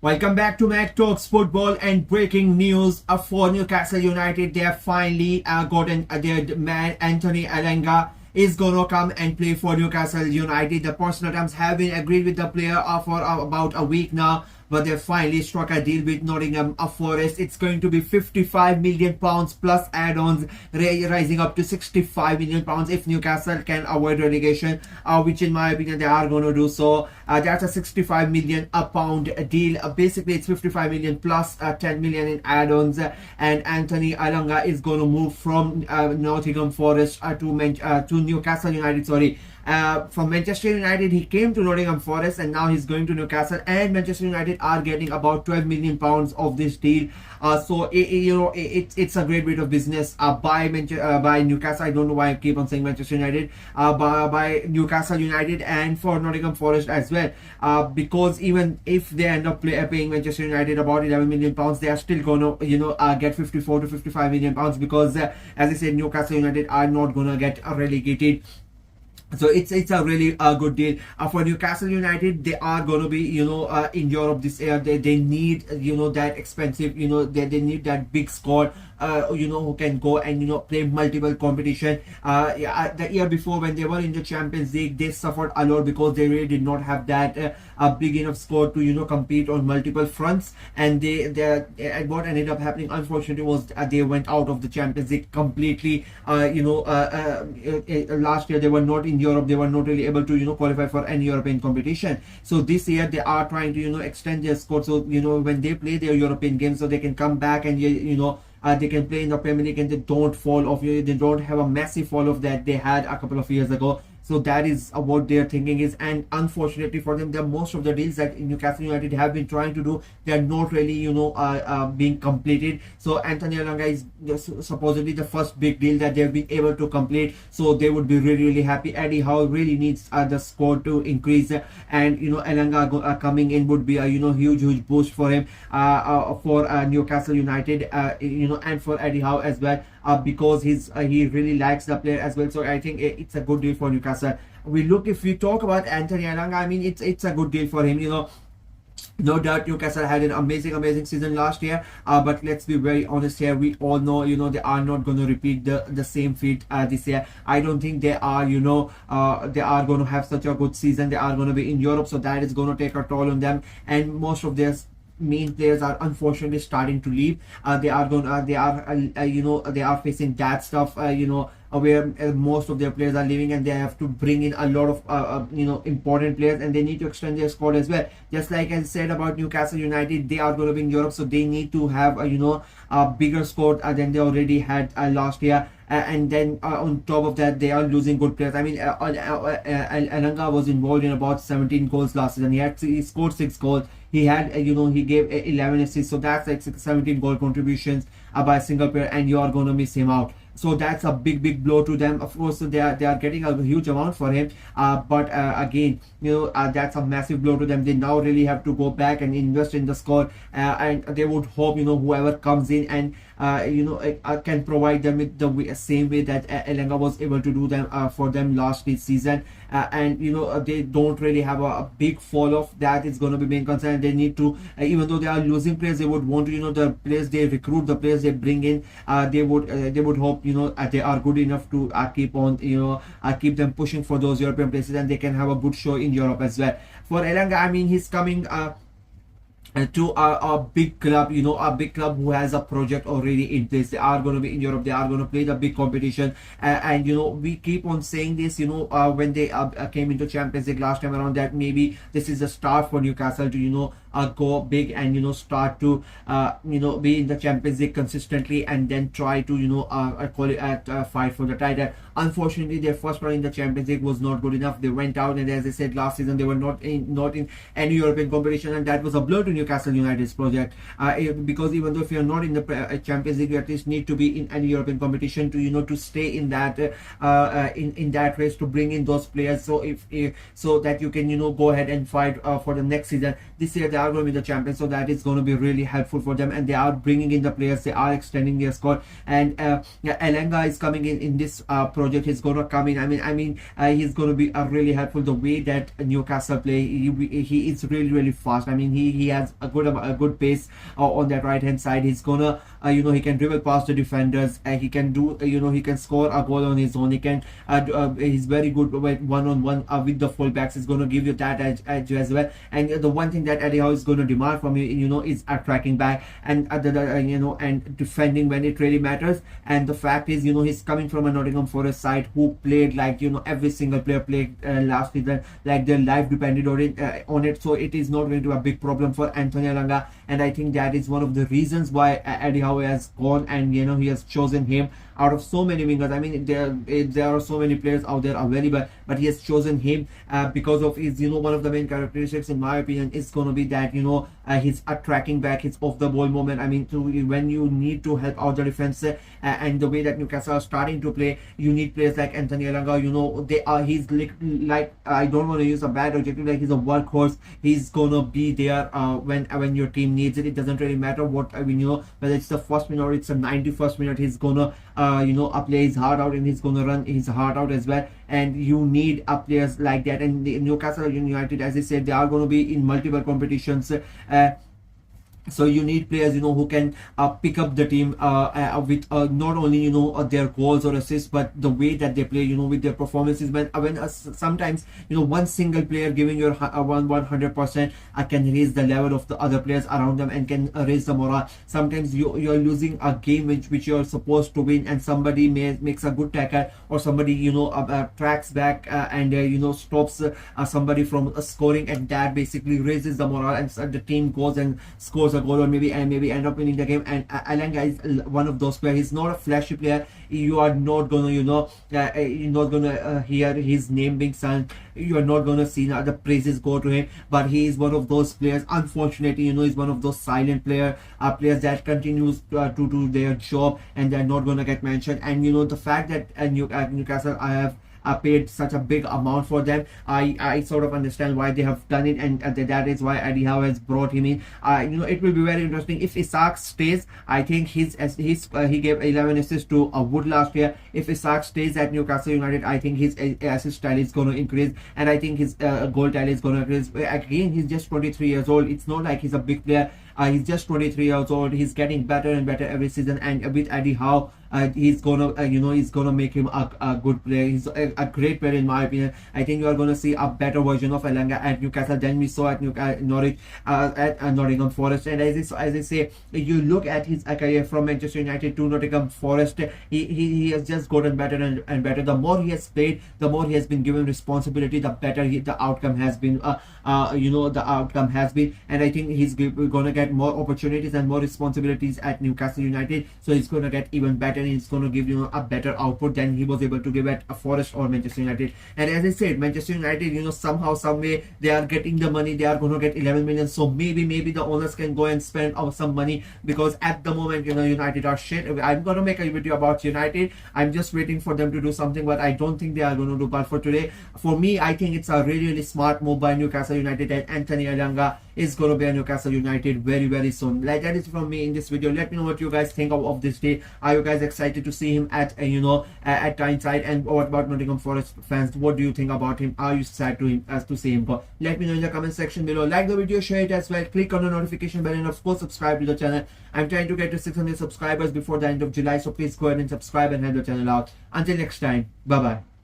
Welcome back to Mac Talks Football and breaking news for Newcastle United. They have finally gotten their man Anthony Elanga is gonna come and play for Newcastle United. The personal terms have been agreed with the player for about a week now, but they finally struck a deal with Nottingham Forest. It's going to be £55 million plus add-ons, rising up to £65 million if Newcastle can avoid relegation, which in my opinion they are going to do so. That's a £65 million pound deal. Basically, it's 55 million plus 10 million in add-ons, and Anthony Elanga is going to move from Nottingham Forest to Newcastle United. From Manchester United, he came to Nottingham Forest, and now he's going to Newcastle. And Manchester United are getting about 12 million pounds of this deal. It's a great bit of business by Newcastle. I don't know why I keep on saying Manchester United. By Newcastle United and for Nottingham Forest as well. Because even if they end up paying Manchester United about 11 million pounds, they are still gonna get 54 to 55 million pounds because as I said, Newcastle United are not gonna get relegated. So it's a really good deal for Newcastle United. They are going to be in Europe this year. They need that expensive they need that big squad who can go and play multiple competition. The year before, when they were in the Champions League, they suffered a lot because they really did not have that big enough squad to compete on multiple fronts. And what ended up happening, unfortunately, was they went out of the Champions League completely. Last year they were not in Europe. They were not really able to qualify for any European competition. So this year they are trying to extend their squad, so when they play their European games, so they can come back and they can play in the Premier League and they don't fall off. They don't have a massive fall off that they had a couple of years ago. So that is what their thinking is, and unfortunately for them, most of the deals that Newcastle United have been trying to do, they are not really being completed. So Anthony Elanga is supposedly the first big deal that they've been able to complete. So they would be really happy. Eddie Howe really needs the score to increase, and Elanga coming in would be a huge boost for him, for Newcastle United, and for Eddie Howe as well. Because he really likes the player as well. So I think it's a good deal for Newcastle. If we talk about Anthony Elanga, I mean it's a good deal for him. No doubt Newcastle had an amazing season last year, but let's be very honest here. We all know they are not going to repeat the same feat this year. I don't think they are they are going to have such a good season. They are going to be in Europe, so that is going to take a toll on them, and most of their main players are unfortunately starting to leave. They are facing that stuff where most of their players are leaving, and they have to bring in a lot of important players, and they need to extend their squad as well. Just like I said about Newcastle United, they are going to be in Europe, so they need to have a bigger squad than they already had last year. And then on top of that, they are losing good players. I mean, Elanga was involved in about 17 goals last season. He scored 6 goals. He had he gave 11 assists, so that's like 17 goal contributions by a single player, and you are going to miss him out. So that's a big blow to them. Of course, they are getting a huge amount for him, but again, that's a massive blow to them. They now really have to go back and invest in the squad, and they would hope whoever comes in and can provide them with the same way that Elanga was able to do them for them last season. And they don't really have a big fall off. That is going to be main concern. They need to, even though they are losing players, they would want to the players they recruit, the players they bring in, they would hope they are good enough to keep on keep them pushing for those European places, and they can have a good show in Europe as well. For Elanga, I mean, he's coming to a big club, a big club who has a project already in place. They are going to be in Europe. They are going to play the big competition, and we keep on saying this, when they came into Champions League last time around, that maybe this is a start for Newcastle to go big and start to be in the Champions League consistently, and then try to fight for the title. Unfortunately, their first run in the Champions League was not good enough. They went out, and as I said last season, they were not in any European competition, and that was a blow to Newcastle United's project. Because even though if you are not in the Champions League, you at least need to be in any European competition to to stay in that in that race, to bring in those players. So so that you can go ahead and fight for the next season. This year they are going to be the champions, so that is going to be really helpful for them. And they are bringing in the players, they are extending their squad. And Elanga is coming in this project. He's going to come in. He's going to be really helpful. The way that Newcastle play, he is really fast. He has a good pace on that right hand side. He's gonna he can dribble past the defenders. He can do he can score a goal on his own. He can he's very good with one-on-one with the fullbacks. He's going to give you that edge as well. And the one thing that Eddie Howe is going to demand from you is tracking back and and defending when it really matters. And the fact is, he's coming from a Nottingham Forest side who played like every single player played last season, like their life depended on it. So it is not going to be a big problem for Anthony Elanga. And I think that is one of the reasons why Eddie Howe has gone and he has chosen him out of so many wingers. There are so many players out there available, but he has chosen him because of his one of the main characteristics, in my opinion, is going to be that his tracking back, his off the ball moment. When you need to help out the defense, and the way that Newcastle are starting to play, you need players like Anthony Elanga. He's like I don't want to use a bad adjective, like he's a workhorse. He's gonna be there when your team needs it. It doesn't really matter what whether it's the first minute or it's the 91st minute. He's gonna play his heart out, and he's gonna run his heart out as well. And you need players like that. And the Newcastle United, as I said, they are going to be in multiple competitions. So you need players who can pick up the team with not only their goals or assists, but the way that they play with their performances. When sometimes one single player giving your 100% can raise the level of the other players around them and can raise the morale. Sometimes you're losing a game which you're supposed to win, and somebody makes a good tackle, or somebody tracks back and stops somebody from scoring, and that basically raises the morale, and the team goes and scores a goal, or maybe end up winning the game. And Elanga is one of those players. He's not a flashy player. You are not gonna you're not gonna hear his name being sung. You are not gonna see the praises go to him, but he is one of those players, unfortunately, he's one of those silent players that continues to do their job, and they're not gonna get mentioned. And the fact that Newcastle have paid such a big amount for them, I sort of understand why they have done it, and that is why Eddie Howe has brought him in. It will be very interesting if Isak stays. I think he gave 11 assists to Wood last year. If Isak stays at Newcastle United, I think his assist tally is going to increase, and I think his goal tally is going to increase. Again, he's just 23 years old. It's not like he's a big player. He's just 23 years old. He's getting better and better every season, and with Eddie Howe, he's gonna make him a good player. He's a great player, in my opinion. I think you are gonna see a better version of Elanga at Newcastle than we saw at Norwich, at Nottingham Forest. And as I say, you look at his career from Manchester United to Nottingham Forest, he has just gotten better and better. The more he has played, the more he has been given responsibility, the better the outcome has been. The outcome has been, and I think he's gonna get more opportunities and more responsibilities at Newcastle United. So he's gonna get even better, and he's gonna give a better output than he was able to give at Forest or Manchester United. And as I said, Manchester United, somehow, some way, they are getting the money. They are gonna get 11 million. So maybe the owners can go and spend some money, because at the moment, United are shit. I'm gonna make a video about United. I'm just waiting for them to do something, but I don't think they are gonna do. But for today, for me, I think it's a really smart move by Newcastle United, and Anthony Elanga is going to be a Newcastle United very soon. Like, that is from me in this video. Let me know what you guys think of this day. Are you guys excited to see him at at Tyneside? And what about Nottingham Forest fans? What do you think about him? Are you sad to see him go? Let me know in the comment section below. Like the video, share it as well, click on the notification bell, and of course subscribe to the channel. I'm trying to get to 600 subscribers before the end of July, so please go ahead and subscribe and help the channel out. Until next time, bye bye.